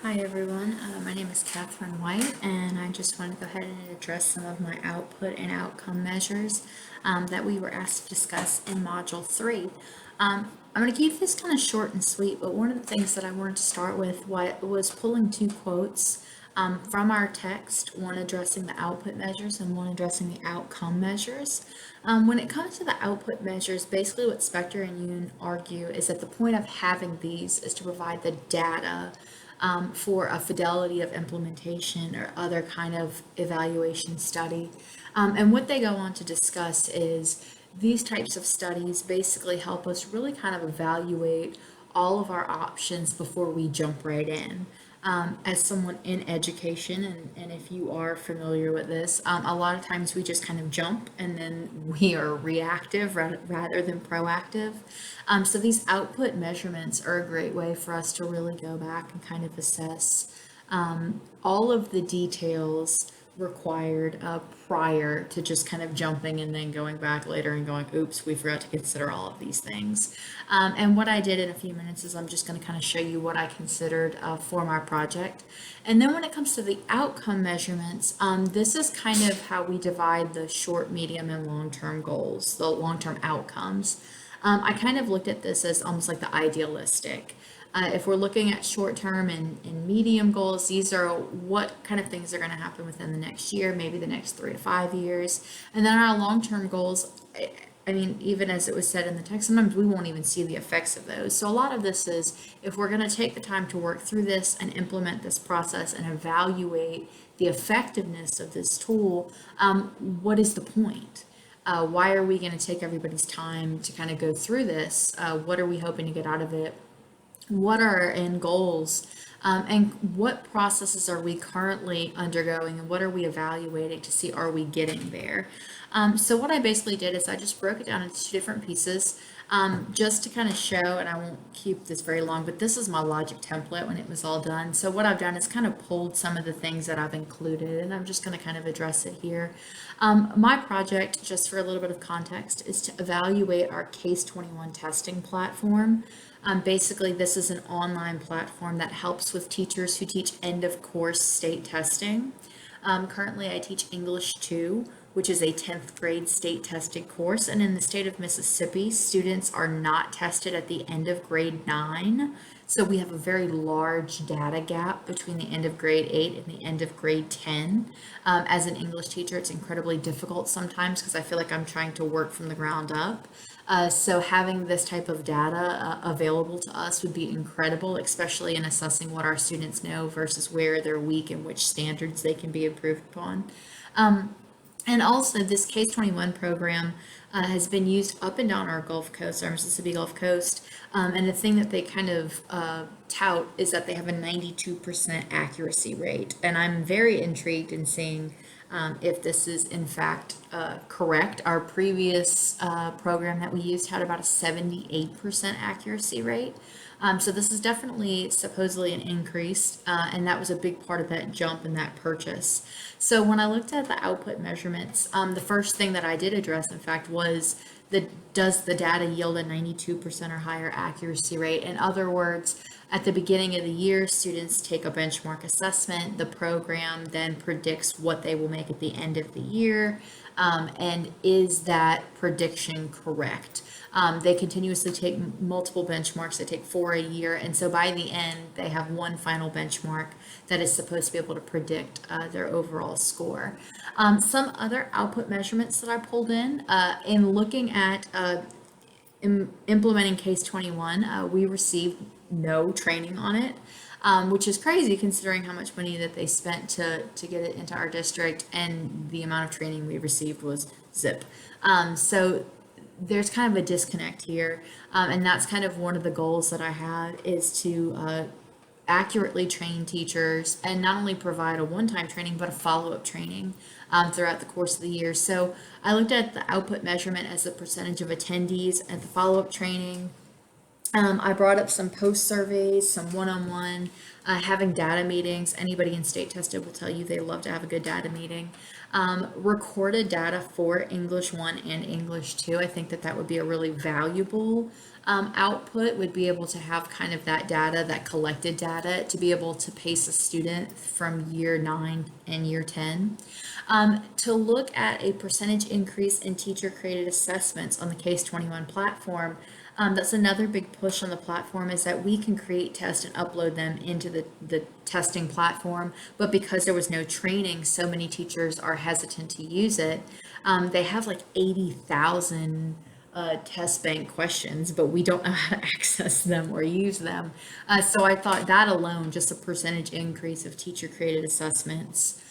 Hi everyone, my name is Katheryn White, and I just want to go ahead and address some of my output and outcome measures that we were asked to discuss in Module 3. I'm going to keep this kind of short and sweet, but one of the things that I wanted to start with was pulling two quotes from our text, one addressing the output measures and one addressing the outcome measures. When it comes to the output measures, basically what Spector and Yoon argue is that the point of having these is to provide the data for a fidelity of implementation or other kind of evaluation study. And what they go on to discuss is these types of studies basically help us really kind of evaluate all of our options before we jump right in. As someone in education, and if you are familiar with this, a lot of times we just kind of jump and then we are reactive rather than proactive. So these output measurements are a great way for us to really go back and kind of assess all of the details required prior to just kind of jumping and then going back later and going, oops, we forgot to consider all of these things. And what I did in a few minutes is I'm just going to kind of show you what I considered for my project. And then when it comes to the outcome measurements, this is kind of how we divide the short, medium, and long-term goals, the long-term outcomes. I kind of looked at this as almost like the idealistic. If we're looking at short-term and medium goals, these are what kind of things are going to happen within the next year, maybe the next 3 to 5 years. And then our long-term goals, I mean, even as it was said in the text, sometimes we won't even see the effects of those. So a lot of this is if we're going to take the time to work through this and implement this process and evaluate the effectiveness of this tool, what is the point? Why are we going to take everybody's time to kind of go through this? What are we hoping to get out of it? What are our end goals? And what processes are we currently undergoing and what are we evaluating to see are we getting there? So what I basically did is I just broke it down into two different pieces just to kind of show, and I won't keep this very long, but this is my logic template when it was all done. So what I've done is kind of pulled some of the things that I've included, and I'm just going to kind of address it here. My project, just for a little bit of context, is to evaluate our Case 21 testing platform. Basically, this is an online platform that helps with teachers who teach end of course state testing. Currently, I teach English 2, which is a 10th grade state tested course. And in the state of Mississippi, students are not tested at the end of grade 9. So we have a very large data gap between the end of grade 8 and the end of grade 10. As an English teacher, it's incredibly difficult sometimes because I feel like I'm trying to work from the ground up. So having this type of data available to us would be incredible, especially in assessing what our students know versus where they're weak and which standards they can be improved upon. And also, this Case 21 program has been used up and down our Gulf Coast, our Mississippi Gulf Coast. And the thing that they kind of tout is that they have a 92% accuracy rate. And I'm very intrigued in seeing if this is in fact correct. Our previous program that we used had about a 78% accuracy rate. So this is definitely supposedly an increase, and that was a big part of that jump and that purchase. So when I looked at the output measurements, the first thing that I did address, in fact, was does the data yield a 92% or higher accuracy rate? In other words, at the beginning of the year, students take a benchmark assessment. The program then predicts what they will make at the end of the year. And is that prediction correct? They continuously take multiple benchmarks. They take 4 a year. And so by the end, they have one final benchmark that is supposed to be able to predict their overall score. Some other output measurements that I pulled in looking at implementing Case 21, we received no training on it, which is crazy considering how much money that they spent to get it into our district, and the amount of training we received was zip. So there's kind of a disconnect here, and that's kind of one of the goals that I have is to accurately train teachers and not only provide a one-time training but a follow-up training throughout the course of the year. So I looked at the output measurement as the percentage of attendees at the follow-up training, I brought up some post surveys, some one-on-one, having data meetings. Anybody in state tested will tell you they love to have a good data meeting. Recorded data for English 1 and English 2. I think that that would be a really valuable output, would be able to have kind of that data, that collected data, to be able to pace a student from year 9 and year 10. To look at a percentage increase in teacher-created assessments on the Case 21 platform. That's another big push on the platform, is that we can create tests and upload them into the testing platform. But because there was no training, so many teachers are hesitant to use it. They have like 80,000 test bank questions, but we don't know how to access them or use them. So I thought that alone, just a percentage increase of teacher created assessments,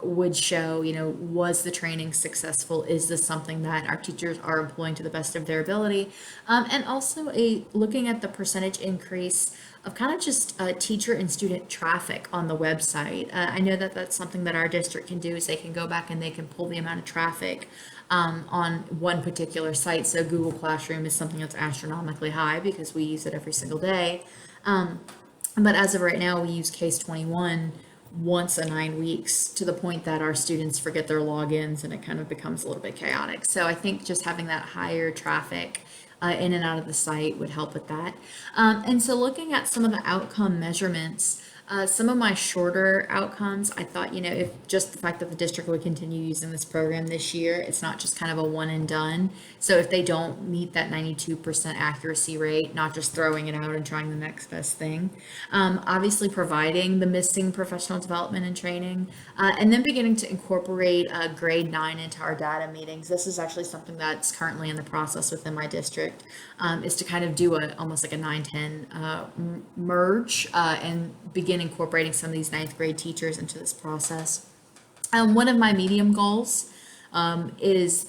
would show, was the training successful? Is this something that our teachers are employing to the best of their ability? And also looking at the percentage increase of kind of just teacher and student traffic on the website. I know that that's something that our district can do, is they can go back and they can pull the amount of traffic on one particular site. So Google Classroom is something that's astronomically high because we use it every single day. But as of right now, we use Case 21 once a 9 weeks, to the point that our students forget their logins and it kind of becomes a little bit chaotic. So I think just having that higher traffic in and out of the site would help with that. And so looking at some of the outcome measurements, some of my shorter outcomes, I thought, if just the fact that the district would continue using this program this year, it's not just kind of a one and done. So if they don't meet that 92% accuracy rate, not just throwing it out and trying the next best thing. Obviously providing the missing professional development and training, and then beginning to incorporate grade 9 into our data meetings. This is actually something that's currently in the process within my district, is to kind of do almost like a 9-10 merge, and begin incorporating some of these ninth grade teachers into this process. One of my medium goals is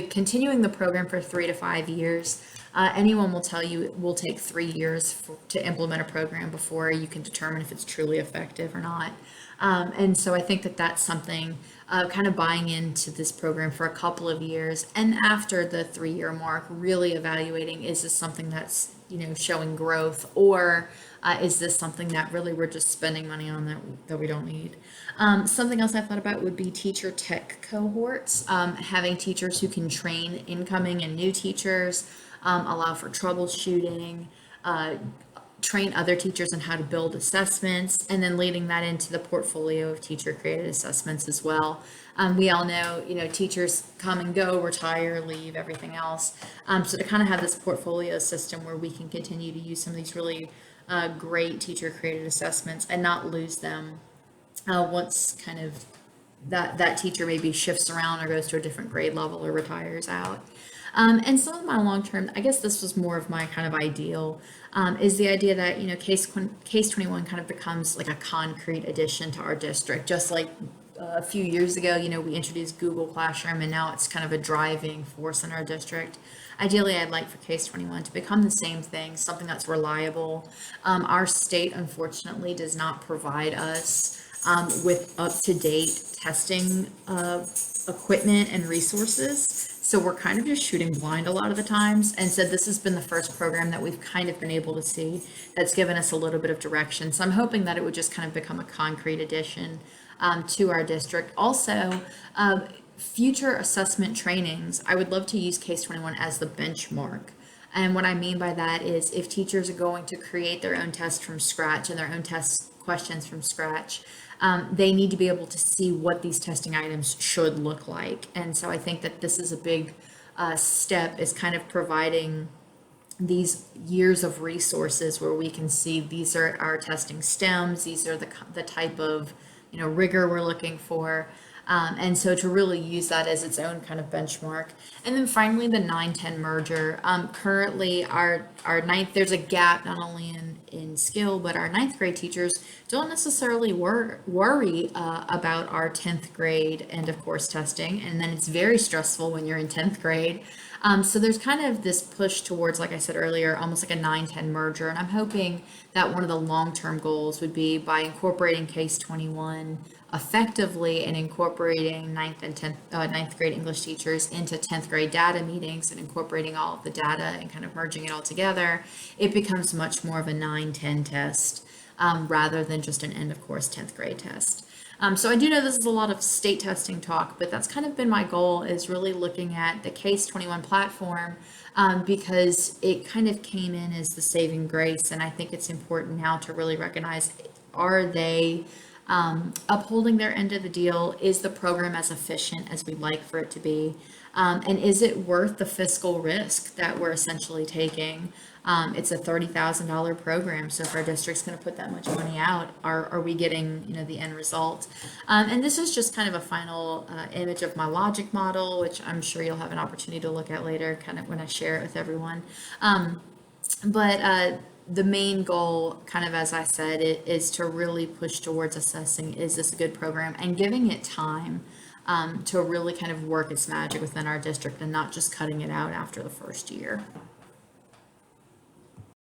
continuing the program for 3 to 5 years. Anyone will tell you it will take 3 years to implement a program before you can determine if it's truly effective or not. And so I think that that's something, kind of buying into this program for a couple of years, and after the 3-year mark, really evaluating, is this something that's, showing growth, or is this something that really we're just spending money on that we don't need? Something else I thought about would be teacher tech cohorts, having teachers who can train incoming and new teachers, allow for troubleshooting, train other teachers on how to build assessments, and then leading that into the portfolio of teacher created assessments as well. We all know, teachers come and go, retire, leave, everything else. So to kind of have this portfolio system where we can continue to use some of these really great teacher created assessments and not lose them once kind of that teacher maybe shifts around or goes to a different grade level or retires out. And some of my long-term, I guess this was more of my kind of ideal, is the idea that, Case 21 kind of becomes like a concrete addition to our district. Just like a few years ago, we introduced Google Classroom, and now it's kind of a driving force in our district. Ideally, I'd like for Case 21 to become the same thing, something that's reliable. Our state, unfortunately, does not provide us with up-to-date testing equipment and resources. So we're kind of just shooting blind a lot of the times. And so this has been the first program that we've kind of been able to see that's given us a little bit of direction. So I'm hoping that it would just kind of become a concrete addition to our district. Also, future assessment trainings, I would love to use Case 21 as the benchmark. And what I mean by that is, if teachers are going to create their own test from scratch and their own test questions from scratch, they need to be able to see what these testing items should look like. And so I think that this is a big step, is kind of providing these years of resources where we can see these are our testing stems, these are the type of rigor we're looking for. And so to really use that as its own kind of benchmark. And then finally, the 9-10 merger. Currently, our ninth, there's a gap not only in skill, but our ninth grade teachers don't necessarily worry about our 10th grade end of course testing. And then it's very stressful when you're in 10th grade. So there's kind of this push towards, like I said earlier, almost like a 9-10 merger. And I'm hoping that one of the long-term goals would be by incorporating Case 21 effectively and incorporating ninth grade English teachers into 10th grade data meetings and incorporating all of the data and kind of merging it all together, it becomes much more of a 9-10 test rather than just an end of course 10th grade test. So I do know this is a lot of state testing talk, but that's kind of been my goal, is really looking at the Case 21 platform because it kind of came in as the saving grace. And I think it's important now to really recognize, are they upholding their end of the deal? Is the program as efficient as we'd like for it to be? And is it worth the fiscal risk that we're essentially taking? It's a $30,000 program, so if our district's going to put that much money out, are we getting, the end result? And this is just kind of a final image of my logic model, which I'm sure you'll have an opportunity to look at later, kind of when I share it with everyone. But the main goal, kind of as I said, is to really push towards assessing, is this a good program, and giving it time to really kind of work its magic within our district and not just cutting it out after the first year.